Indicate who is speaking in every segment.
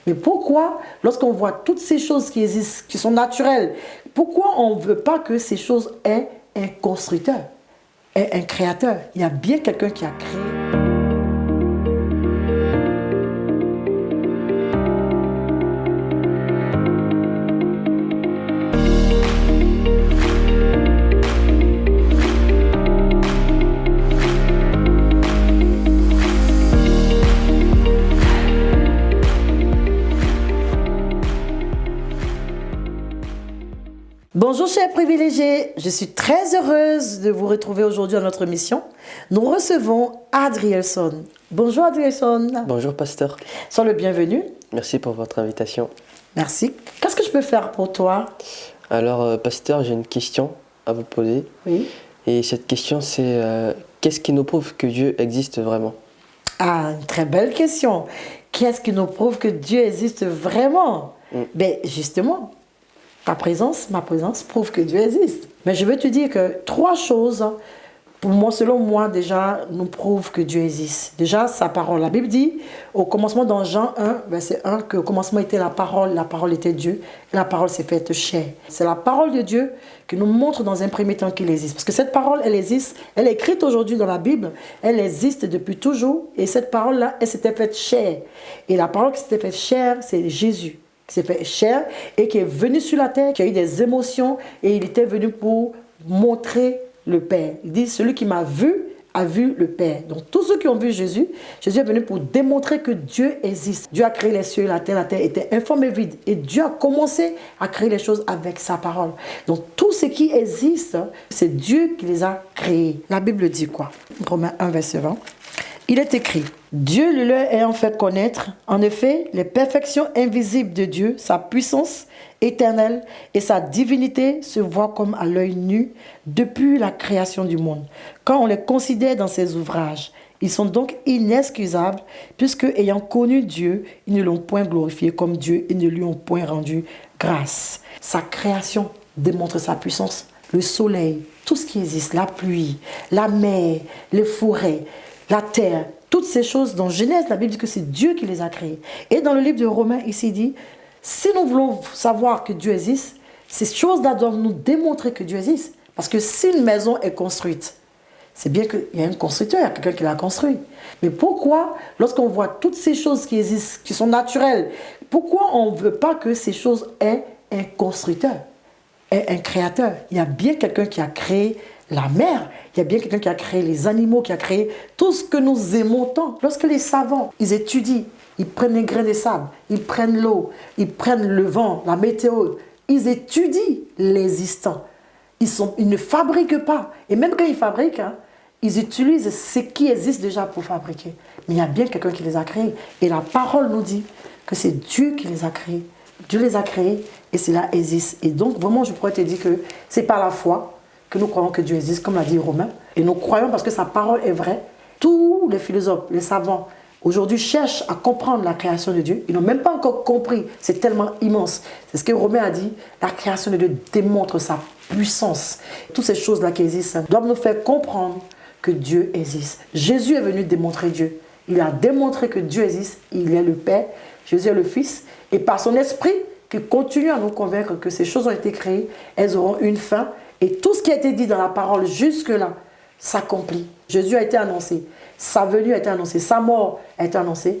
Speaker 1: Mais pourquoi, lorsqu'on voit toutes ces choses qui existent, qui sont naturelles, pourquoi on ne veut pas que ces choses aient un constructeur, aient un créateur? Il y a bien quelqu'un qui a créé. Bonjour chers privilégiés, je suis très heureuse de vous retrouver aujourd'hui dans notre mission. Nous recevons Adrielson. Bonjour Adrielson.
Speaker 2: Bonjour pasteur.
Speaker 1: Sois le bienvenu.
Speaker 2: Merci pour votre invitation.
Speaker 1: Merci. Qu'est-ce que je peux faire pour toi?
Speaker 2: Alors pasteur, j'ai une question à vous poser.
Speaker 1: Oui.
Speaker 2: Et cette question c'est qu'est-ce qui nous prouve que Dieu existe vraiment?
Speaker 1: Ah, une très belle question. Qu'est-ce qui nous prouve que Dieu existe vraiment? Ben justement, ta présence, ma présence prouve que Dieu existe. Mais je veux te dire que trois choses, pour moi, selon moi, déjà, nous prouvent que Dieu existe. Déjà, sa parole. La Bible dit, au commencement, dans Jean 1, verset 1, qu'au commencement était la parole était Dieu, et la parole s'est faite chair. C'est la parole de Dieu qui nous montre dans un premier temps qu'il existe. Parce que cette parole, elle existe, elle est écrite aujourd'hui dans la Bible, elle existe depuis toujours, et cette parole-là, elle s'était faite chair. Et la parole qui s'était faite chair, c'est Jésus. Qui s'est fait chair et qui est venu sur la terre, qui a eu des émotions et il était venu pour montrer le Père. Il dit, celui qui m'a vu a vu le Père. Donc tous ceux qui ont vu Jésus, Jésus est venu pour démontrer que Dieu existe. Dieu a créé les cieux et la terre était informe et vide. Et Dieu a commencé à créer les choses avec sa parole. Donc tout ce qui existe, c'est Dieu qui les a créés. La Bible dit quoi? Romains 1, verset 20. Il est écrit, Dieu le leur ayant fait connaître, en effet, les perfections invisibles de Dieu, sa puissance éternelle et sa divinité se voient comme à l'œil nu depuis la création du monde. Quand on les considère dans ses ouvrages, ils sont donc inexcusables puisque, ayant connu Dieu, ils ne l'ont point glorifié comme Dieu et ne lui ont point rendu grâce. Sa création démontre sa puissance. Le soleil, tout ce qui existe, la pluie, la mer, les forêts, la terre, toutes ces choses, dans Genèse, la Bible dit que c'est Dieu qui les a créées. Et dans le livre de Romains, ici dit, si nous voulons savoir que Dieu existe, ces choses-là doivent nous démontrer que Dieu existe. Parce que si une maison est construite, c'est bien qu'il y a un constructeur, il y a quelqu'un qui l'a construit. Mais pourquoi, lorsqu'on voit toutes ces choses qui existent, qui sont naturelles, pourquoi on ne veut pas que ces choses aient un constructeur, aient un créateur? Il y a bien quelqu'un qui a créé la mer, il y a bien quelqu'un qui a créé les animaux, qui a créé tout ce que nous aimons tant. Lorsque les savants, ils étudient, ils prennent les grains de sable, ils prennent l'eau, ils prennent le vent, la météo, ils étudient l'existant. Ils ne fabriquent pas. Et même quand ils fabriquent, ils utilisent ce qui existe déjà pour fabriquer. Mais il y a bien quelqu'un qui les a créés. Et la parole nous dit que c'est Dieu qui les a créés. Dieu les a créés et cela existe. Et donc, vraiment, je pourrais te dire que c'est par la foi que nous croyons que Dieu existe, comme l'a dit Romain. Et nous croyons parce que sa parole est vraie. Tous les philosophes, les savants, aujourd'hui cherchent à comprendre la création de Dieu. Ils n'ont même pas encore compris. C'est tellement immense. C'est ce que Romain a dit. La création de Dieu démontre sa puissance. Toutes ces choses-là qui existent doivent nous faire comprendre que Dieu existe. Jésus est venu démontrer Dieu. Il a démontré que Dieu existe. Il est le Père. Jésus est le Fils. Et par son esprit, qui continue à nous convaincre que ces choses ont été créées, elles auront une fin. Et tout ce qui a été dit dans la parole jusque-là s'accomplit. Jésus a été annoncé, sa venue a été annoncée, sa mort a été annoncée.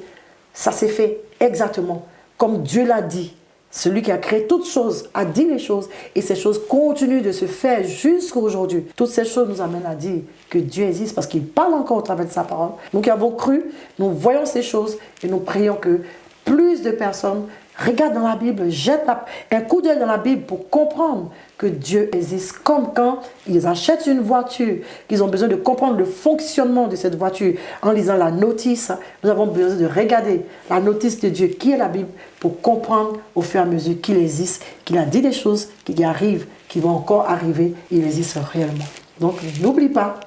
Speaker 1: Ça s'est fait exactement comme Dieu l'a dit. Celui qui a créé toutes choses a dit les choses et ces choses continuent de se faire jusqu'à aujourd'hui. Toutes ces choses nous amènent à dire que Dieu existe parce qu'il parle encore au travers de sa parole. Nous qui avons cru, nous voyons ces choses et nous prions que plus de personnes regardent dans la Bible, jettent un coup d'œil dans la Bible pour comprendre que Dieu existe. Comme quand ils achètent une voiture, qu'ils ont besoin de comprendre le fonctionnement de cette voiture. En lisant la notice, nous avons besoin de regarder la notice de Dieu, qui est la Bible, pour comprendre au fur et à mesure qu'il existe, qu'il a dit des choses qui arrivent, qui vont encore arriver, il existe réellement. Donc n'oublie pas,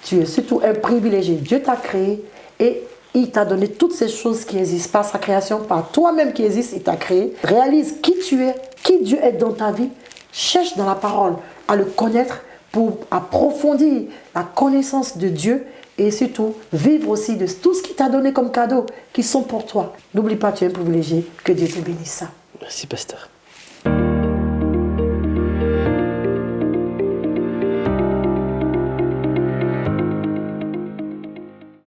Speaker 1: tu es surtout un privilégié. Dieu t'a créé et il t'a donné toutes ces choses qui existent par sa création, par toi-même qui existe, il t'a créé. Réalise qui tu es, qui Dieu est dans ta vie. Cherche dans la parole à le connaître pour approfondir la connaissance de Dieu Et surtout, vivre aussi de tout ce qu'il t'a donné comme cadeau, qui sont pour toi. N'oublie pas, tu es un privilégié. Que Dieu te bénisse.
Speaker 2: Merci, pasteur.